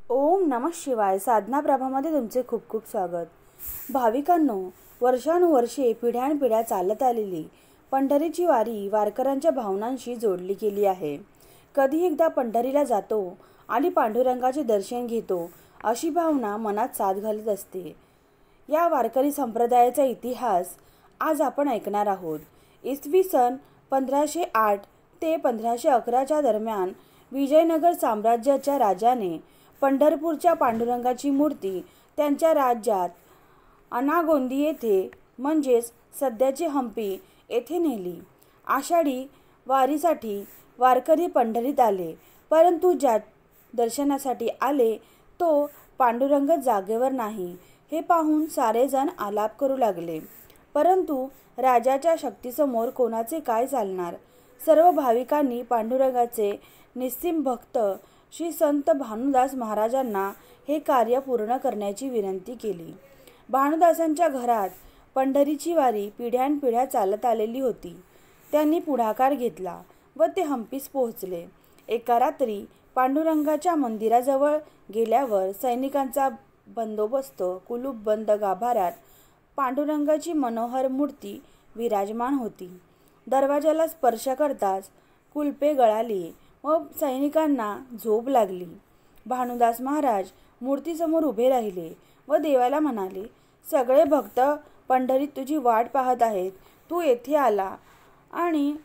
ओम नमः शिवाय. साधना प्रभामध्ये तुमचे खूप खूप स्वागत. भाविकांनो, वर्षानुवर्षे पिढ्यानपिढ्या चालत आलेली पंढरीची वारी वारकऱ्यांच्या भावनांशी जोडली गेली आहे. कधी एकदा पंढरीला जातो आणि पांडुरंगाचे दर्शन घेतो अशी भावना मनात साथ घालत असते. या वारकरी संप्रदायाचा इतिहास आज आपण ऐकणार आहोत. इसवी सन 1508 ते 1511 दरम्यान विजयनगर साम्राज्याच्या राजाने पंढरपूरच्या पांडुरंगाची मूर्ती त्यांच्या राज्यात अनागोंदी येथे म्हणजेच सध्याचे हंपी येथे नेली. आषाढी वारीसाठी वारकरी पंढरीत आले, परंतु ज्या दर्शनासाठी आले तो पांडुरंग जागेवर नाही हे पाहून सारेजण आलाप करू लागले. परंतु राजाच्या शक्तीसमोर कोणाचे काय चालणार. सर्व भाविकांनी पांडुरंगाचे निस्सीम भक्त श्री संत भानुदास महाराजांना हे कार्य पूर्ण करण्याची विनंती केली. भानुदासांच्या घरात पंढरीची वारी पिढ्यानपिढ्या चालत आलेली होती. त्यांनी पुढाकार घेतला व ते हंपीस पोहोचले. एका रात्री पांडुरंगाच्या मंदिराजवळ गेल्यावर सैनिकांचा बंदोबस्त कुलूपबंद गाभाऱ्यात पांडुरंगाची मनोहर मूर्ती विराजमान होती. दरवाजाला स्पर्श करताच कुलपे गळाली व सैनिकांना झोप लागली. भानुदास महाराज मूर्तीसमोर उभे राहिले व देवाला म्हणाले, सगळे भक्त पंढरीत तुझी वाट पाहत आहेत. तू येथे आला आणि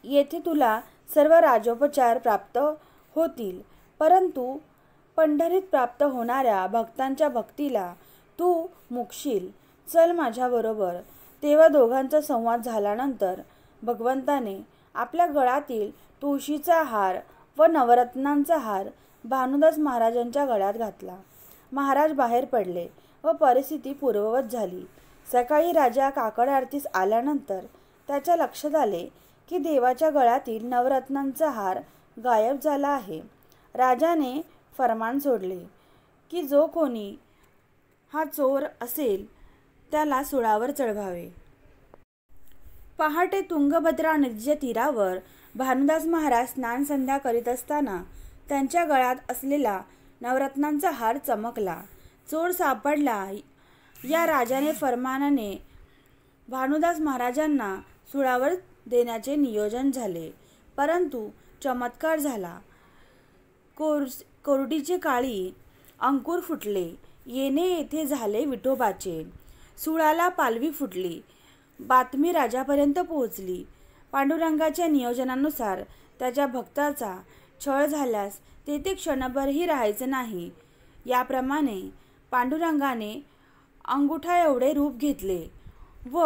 येथे तुला सर्व राजोपचार प्राप्त होतील, परंतु पंढरीत प्राप्त होणाऱ्या भक्तांच्या भक्तीला तू मुकशील. चल माझ्याबरोबर. तेव्हा दोघांचा संवाद झाल्यानंतर भगवंताने आपल्या गळ्यातील तुळशीचा हार व नवरत्नांचा हार भानुदास महाराजांच्या गळ्यात घातला. महाराज बाहेर पडले व परिस्थिती पूर्ववत झाली. सकाळी राजा काकड आरतीस आल्यानंतर त्याच्या लक्षात आले की देवाच्या गळ्यातील नवरत्नांचा हार गायब झाला आहे. राजाने फरमान सोडले की जो कोणी हा चोर असेल त्याला सुळावर चढवावे. पहाटे तुंगभद्रा नदीच्या तीरावर भानुदास महाराज स्नान संध्या करीत असताना त्यांच्या गळ्यात असलेला नवरत्नांचा हार चमकला. चोर सापडला. या राजाने फरमानाने भानुदास महाराजांना सुळावर देण्याचे नियोजन झाले, परंतु चमत्कार झाला. कोरडीचे काळी अंकुर फुटले. येणे येथे झाले विठोबाचे. सुळाला पालवी फुटली. बातमी राजापर्यंत पोहोचली. पांडुरंगाच्या नियोजनानुसार त्याच्या भक्ताचा छळ झाल्यास तेथे क्षणभरही राहायचं नाही. याप्रमाणे पांडुरंगाने अंगुठा एवढे रूप घेतले व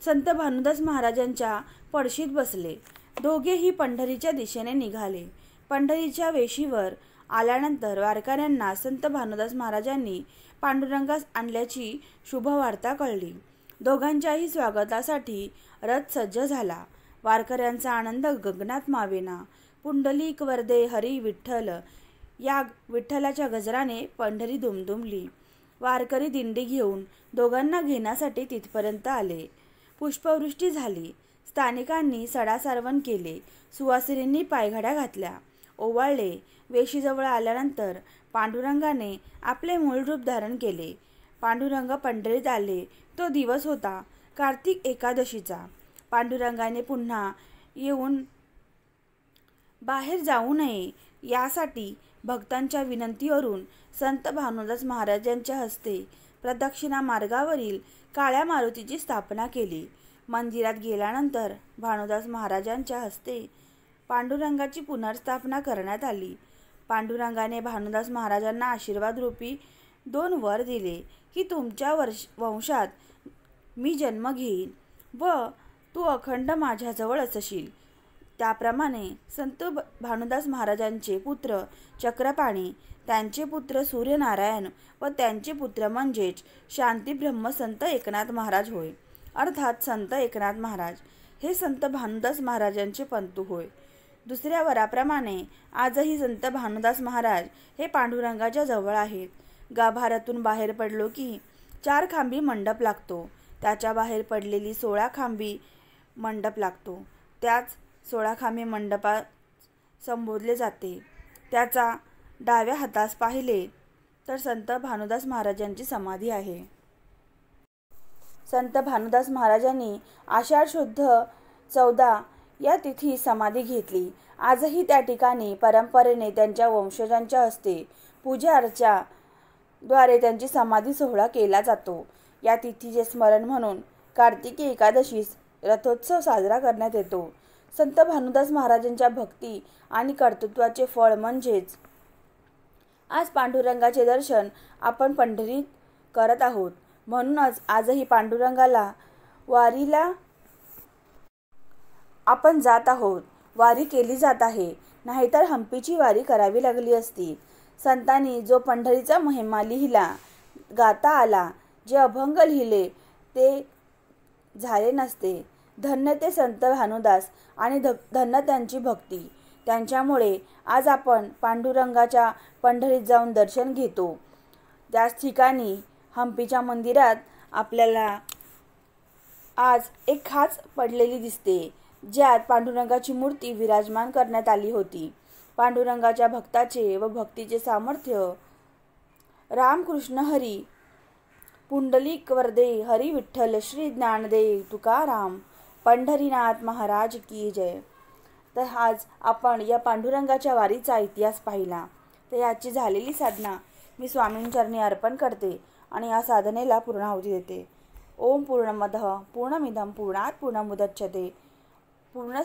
संत भानुदास महाराजांच्या पडशीत बसले. दोघेही पंढरीच्या दिशेने निघाले. पंढरीच्या वेशीवर आल्यानंतर वारकऱ्यांना संत भानुदास महाराजांनी पांडुरंगास आणल्याची शुभवार्ता कळली. दोघांच्याही स्वागतासाठी रथ सज्ज झाला. वारकऱ्यांचा आनंद गगनात मावेना. पुंडलिक वरदे हरी विठ्ठल या विठ्ठलाच्या गजराने पंढरी दुमदुमली. वारकरी दिंडी घेऊन दोघांना घेण्यासाठी तिथपर्यंत आले. पुष्पवृष्टी झाली. स्थानिकांनी सडासारवण केले. सुवासिनींनी पायघड्या घातल्या, ओवाळले. वेशीजवळ आल्यानंतर पांडुरंगाने आपले मूळ रूप धारण केले. पांडुरंग पंढरीत आले तो दिवस होता कार्तिक एकादशीचा. पांडुरंगाने पुन्हा येऊन बाहेर जाऊ नये यासाठी भक्तांच्या विनंतीवरून संत भानुदास महाराजांच्या हस्ते प्रदक्षिणा मार्गावरील काळ्या मारुतीची स्थापना केली. मंदिरात गेल्यानंतर भानुदास महाराजांच्या हस्ते पांडुरंगाची पुनर्स्थापना करण्यात आली. पांडुरंगाने भानुदास महाराजांना आशीर्वाद रूपी 2 वर दिले की तुमच्या वंशात मी जन्म घेईन व तू अखंड माझ्याजवळ असशील. त्याप्रमाणे संत भानुदास महाराजांचे पुत्र चक्रपाणी, त्यांचे पुत्र सूर्यनारायण व त्यांचे पुत्र म्हणजेच शांतीब्रह्म संत एकनाथ महाराज होय. अर्थात संत एकनाथ महाराज हे संत भानुदास महाराजांचे पंतू होय. दुसऱ्या वराप्रमाणे आजही संत भानुदास महाराज हे पांडुरंगाच्या जवळ आहेत. गाभाऱ्यातून बाहेर पडलो की 4 खांबी मंडप लागतो. त्याच्या बाहेर पडलेली 16 खांबी मंडप लागतो. त्याच 16 खांबी मंडपात संबोधले जाते. त्याचा डाव्या हातास पाहिले तर संत भानुदास महाराजांची समाधी आहे. संत भानुदास महाराजांनी आषाढ शुद्ध 14 या तिथी समाधी घेतली. आजही त्या ठिकाणी परंपरेने त्यांच्या वंशजांच्या हस्ते पूजा अर्चा द्वारे त्यांची समाधी सोहळा केला जातो. या तिथीचे स्मरण म्हणून कार्तिकी एकादशीस रथोत्सव साजरा करण्यात येतो. संत भानुदास महाराजांच्या भक्ती आणि कर्तृत्वाचे फळ म्हणजेच आज पांडुरंगाचे दर्शन आपण पंढरीत करत आहोत. म्हणूनच आजही पांडुरंगाला वारीला आपण जात आहोत. वारी केली जात आहे, नाहीतर हंपीची वारी करावी लागली असती. संतांनी जो पंढरीचा महिमा लिहिला, गाता आला, जे अभंग लिहिले ते झाले नसते. धन्य ते संत भानुदास आणि धन्य त्यांची भक्ती. त्यांच्यामुळे आज आपण पांडुरंगाच्या पंढरीत जाऊन दर्शन घेतो. त्याच ठिकाणी हंपीच्या मंदिरात आपल्याला आज एक खाच पडलेली दिसते, ज्यात पांडुरंगाची मूर्ती विराजमान करण्यात आली होती. पांडुरंगाच्या भक्ताचे व भक्तीचे सामर्थ्य. रामकृष्ण हरी, पुंडलिक वरदे, हरी विठ्ठल, श्री ज्ञानदेव तुकाराम, पंढरीनाथ महाराज की जय. तर आज आपण या पांडुरंगाच्या वारीचा इतिहास पाहिला. तर याची झालेली साधना मी स्वामींचरणी अर्पण करते आणि या साधनेला पूर्णाहुती देते. ओम पूर्णमदः पूर्णमिदं पूर्णात् पूर्णमुदच्यते पूर्ण